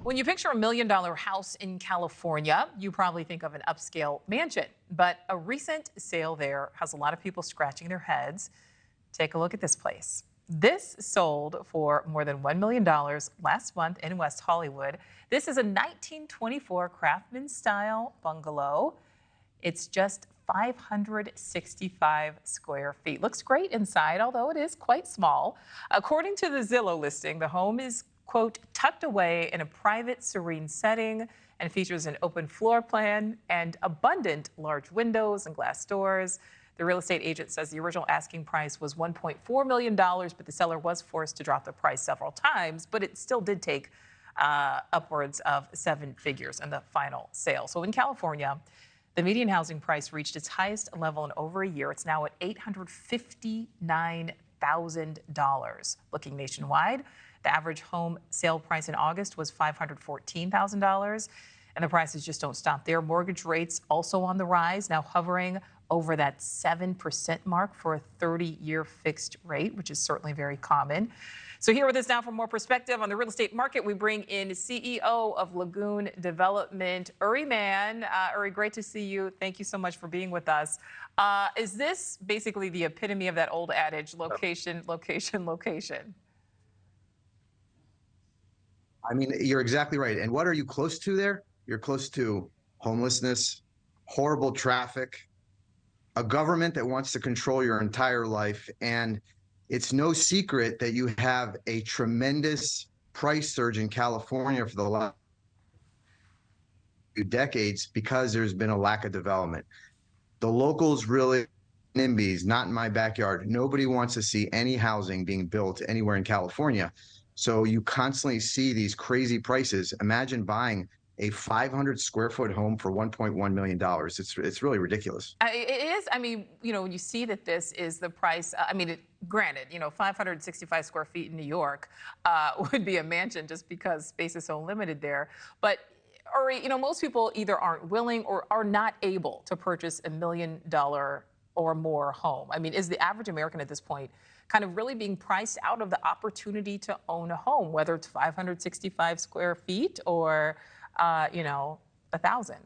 When you picture $1 million house in California, you probably think of an upscale mansion. But a recent sale there has a lot of people scratching their heads. Take a look at this place. This sold for more than $1 million last month in West Hollywood. This is a 1924 craftsman-style bungalow. It's just 565 square feet. Looks great inside, although it is quite small. According to the Zillow listing, the home is, quote, tucked away in a private, serene setting and features an open floor plan and abundant large windows and glass doors. The real estate agent says the original asking price was $1.4 million, but the seller was forced to drop the price several times, but it still did take upwards of 7 figures in the final sale. So in California, the median housing price reached its highest level in over a year. It's now at $859,000. Looking nationwide, the average home sale price in August was $514,000. And the prices just don't stop there. Mortgage rates also on the rise, now hovering over that 7% mark for a 30-year fixed rate, which is certainly very common. So here with us now for more perspective on the real estate market, we bring in CEO of Lagoon Development, Uri Man. Uri, great to see you. Thank you so much for being with us. Is this basically the epitome of that old adage, location, location, location? I mean, you're exactly right. And what are you close to there? You're close to homelessness, horrible traffic, a government that wants to control your entire life. And it's no secret that you have a tremendous price surge in California for the last few decades because there's been a lack of development. The locals really, NIMBYs, not in my backyard. Nobody wants to see any housing being built anywhere in California. So you constantly see these crazy prices. Imagine buying a 500 square foot home for $1.1 million. It's really ridiculous. It is. I mean, you know, when you see that this is the price, I mean, granted, you know, 565 square feet in New York would be a mansion just because space is so limited there. But, Uri, you know, most people either aren't willing or are not able to purchase $1 million or more home. I mean, is the average American at this point kind of really being priced out of the opportunity to own a home, whether it's 565 square feet or you know, 1,000?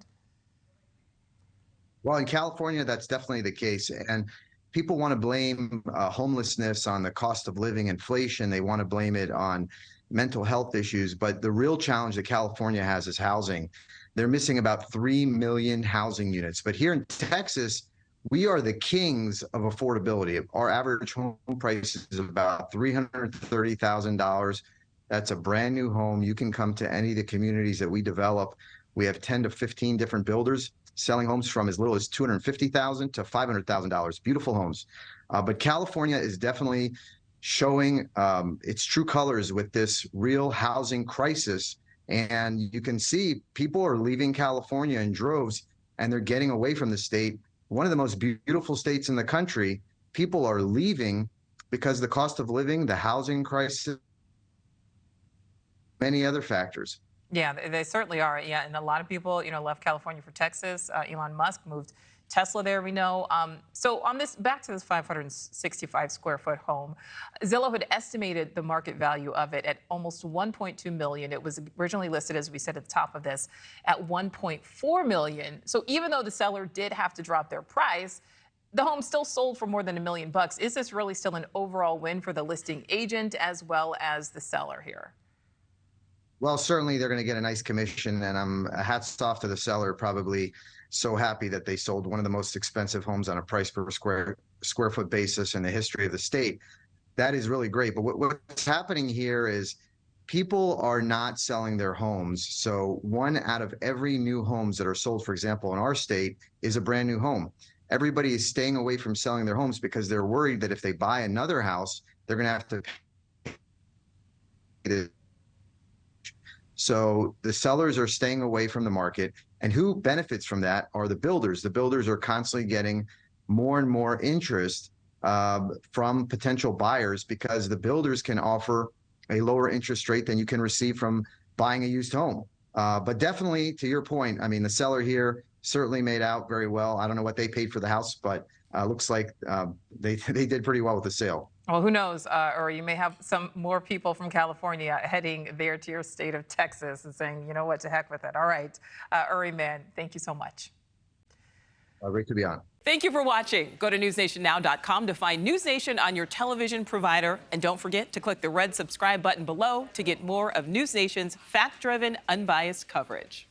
Well, in California, that's definitely the case. And people want to blame homelessness on the cost of living, inflation. They want to blame it on mental health issues. But the real challenge that California has is housing. They're missing about 3 million housing units. But here in Texas, we are the kings of affordability. Our average home price is about $330,000. That's a brand new home. You can come to any of the communities that we develop. We have 10 to 15 different builders selling homes from as little as $250,000 to $500,000. Beautiful homes. But California is definitely showing its true colors with this real housing crisis. And you can see people are leaving California in droves and they're getting away from the state. One of the most beautiful states in the country. People are leaving because the cost of living, the housing crisis, many other factors. Yeah, they certainly are. Yeah, and a lot of people, you know, left California for Texas. Elon Musk moved Tesla there, we know. So on this, back to this 565 square foot home, Zillow had estimated the market value of it at almost $1.2 million. It was originally listed, as we said at the top of this, at $1.4 million. So even though the seller did have to drop their price, the home still sold for more than $1 million. Is this really still an overall win for the listing agent as well as the seller here? Well, certainly they're going to get a nice commission, and I'm hats off to the seller. Probably so happy that they sold one of the most expensive homes on a price per square foot basis in the history of the state. That is really great. But what's happening here is people are not selling their homes. So 1 out of every new homes that are sold, for example, in our state, is a brand new home. Everybody is staying away from selling their homes because they're worried that if they buy another house, they're going to have to pay. So the sellers are staying away from the market, and who benefits from that are the builders. The builders are constantly getting more and more interest from potential buyers because the builders can offer a lower interest rate than you can receive from buying a used home. But definitely, to your point, I mean, the seller here certainly made out very well. I don't know what they paid for the house, but looks like they did pretty well with the sale. Well, who knows? Or you may have some more people from California heading there to your state of Texas and saying, you know what, to heck with it. All right. Uri Man, thank you so much. Great to be on. Thank you for watching. Go to newsnationnow.com to find News Nation on your television provider. And don't forget to click the red subscribe button below to get more of News Nation's fact-driven, unbiased coverage.